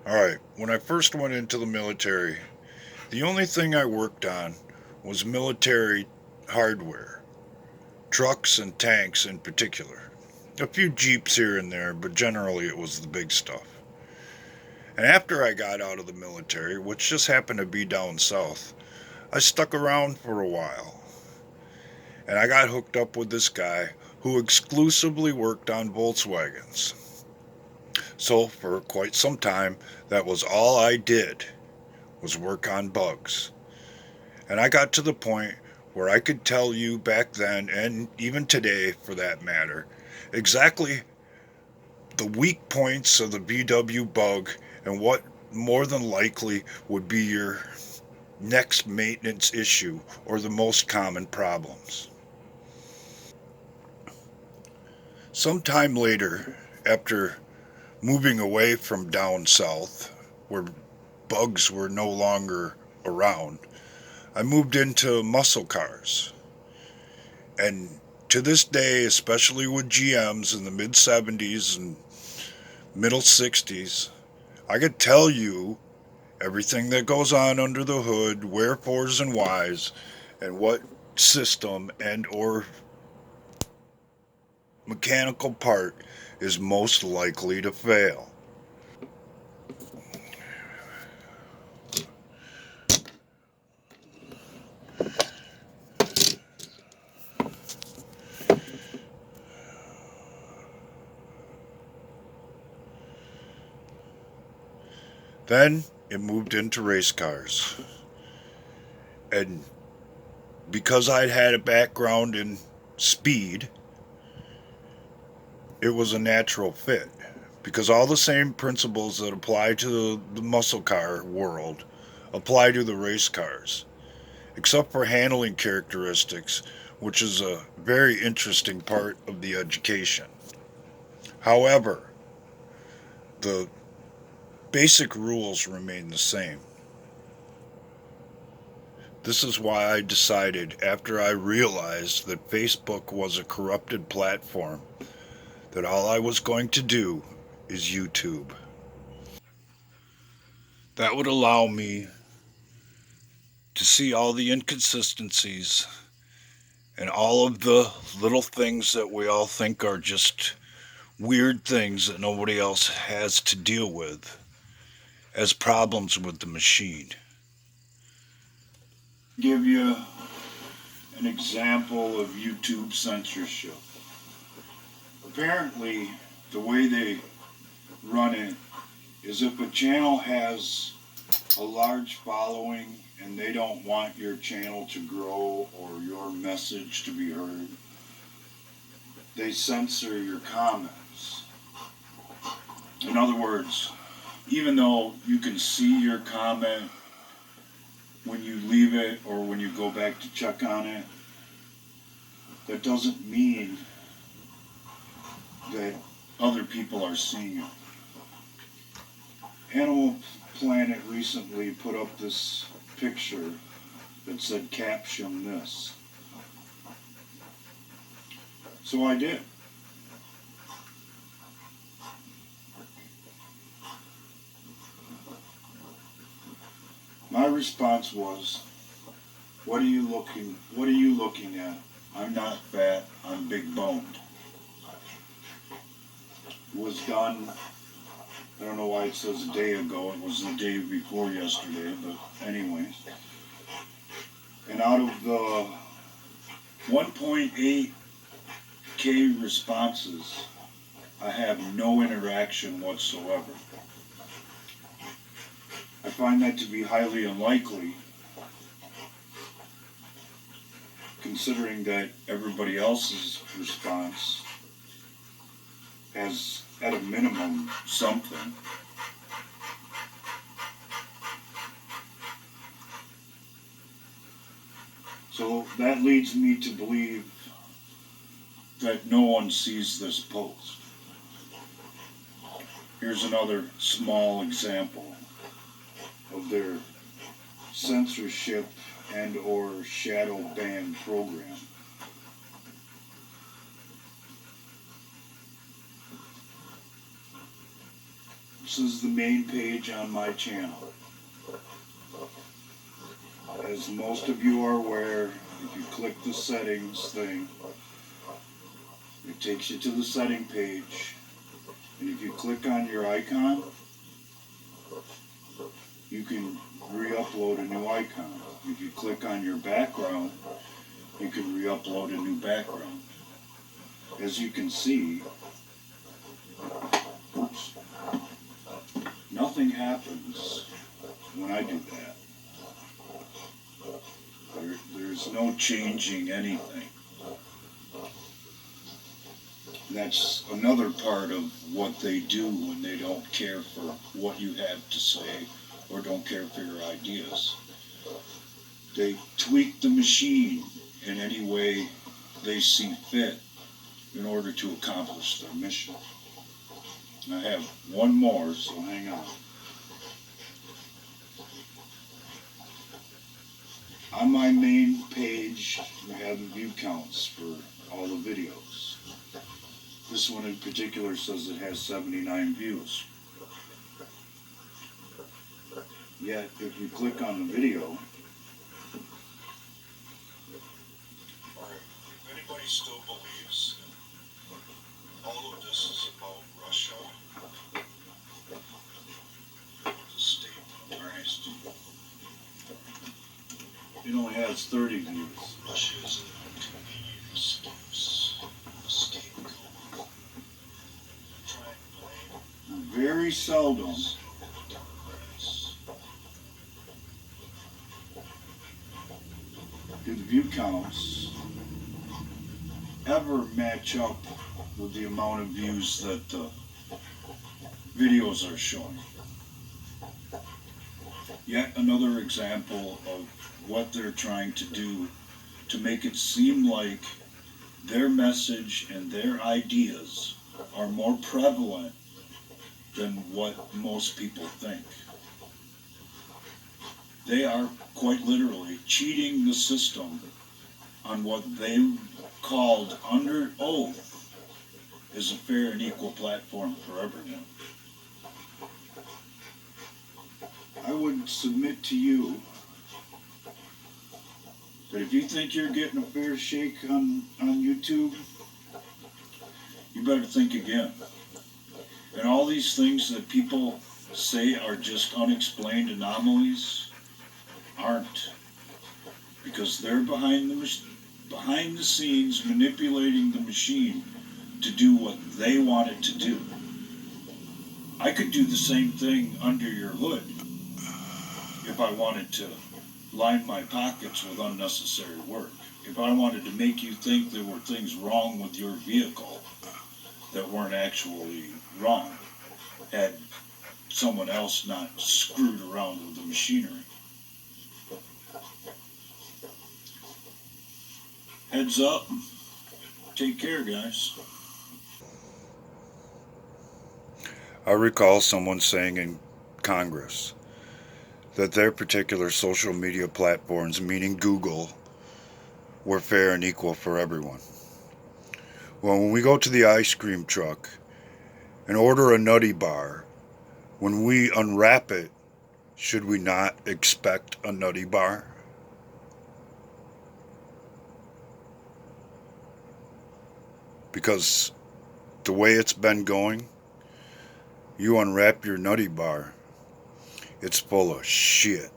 Alright, when I first went into the military, the only thing I worked on was military hardware, trucks and tanks in particular. A few Jeeps here and there, but generally it was the big stuff. And after I got out of the military, which just happened to be down south, I stuck around for a while. And I got hooked up with this guy who exclusively worked on Volkswagens. So for quite some time, that was all I did was work on bugs. And I got to the point where I could tell you back then, and even today for that matter, exactly the weak points of the VW bug and what more than likely would be your next maintenance issue or the most common problems. Sometime later, after moving away from down south, where bugs were no longer around, I moved into muscle cars. And to this day, especially with GMs in the mid 70s and middle 60s, I could tell you everything that goes on under the hood, wherefores and whys, and what system and or mechanical part is most likely to fail. Then it moved into race cars. And because I'd had a background in speed, it was a natural fit. Because all the same principles that apply to the muscle car world apply to the race cars, except for handling characteristics, which is a very interesting part of the education. However, the basic rules remain the same. This is why I decided, after I realized that Facebook was a corrupted platform, that all I was going to do is YouTube. That would allow me to see all the inconsistencies and all of the little things that we all think are just weird things that nobody else has to deal with as problems with the machine. Give you an example of YouTube censorship. Apparently, the way they run it is if a channel has a large following and they don't want your channel to grow or your message to be heard, they censor your comments. In other words, even though you can see your comment when you leave it or when you go back to check on it, that doesn't mean that other people are seeing it. Animal Planet recently put up this picture that said caption this. So I did. My response was, what are you looking at? I'm not fat, I'm big boned. It was done, I don't know why it says a day ago, it was the day before yesterday, but anyways. And out of the 1.8K responses, I have no interaction whatsoever. I find that to be highly unlikely, considering that everybody else's response has, at a minimum, something. So that leads me to believe that no one sees this post. Here's another small example of their censorship and or shadow ban program. This is the main page on my channel. As most of you are aware, if you click the settings thing, it takes you to the setting page. And if you click on your icon, you can re-upload a new icon. If you click on your background, you can re-upload a new background. As you can see, oops, nothing happens when I do that. There's no changing anything. That's another part of what they do when they don't care for what you have to say or don't care for your ideas. They tweak the machine in any way they see fit in order to accomplish their mission. I have one more, so hang on. On my main page, we have the view counts for all the videos. This one in particular says it has 79 views. Yet, if you click on the video, or if anybody still believes all of this is about Russia, the statement of Christ, it only has 30 views. Russia is a convenient excuse, a scapegoat. Try and blame. Very seldom do the view counts ever match up with the amount of views that the videos are showing. Yet another example of what they're trying to do to make it seem like their message and their ideas are more prevalent than what most people think. They are quite literally cheating the system on what they called under oath is a fair and equal platform for everyone. I would submit to you that if you think you're getting a fair shake on YouTube, you better think again. And all these things that people say are just unexplained anomalies aren't, because they're behind the scenes manipulating the machine to do what they want it to do. I could do the same thing under your hood if I wanted to line my pockets with unnecessary work. If I wanted to make you think there were things wrong with your vehicle that weren't actually wrong, had someone else not screwed around with the machinery. Heads up. Take care, guys. I recall someone saying in Congress that their particular social media platforms, meaning Google, were fair and equal for everyone. Well, when we go to the ice cream truck and order a nutty bar, when we unwrap it, should we not expect a nutty bar? Because the way it's been going, you unwrap your nutty bar, it's full of shit.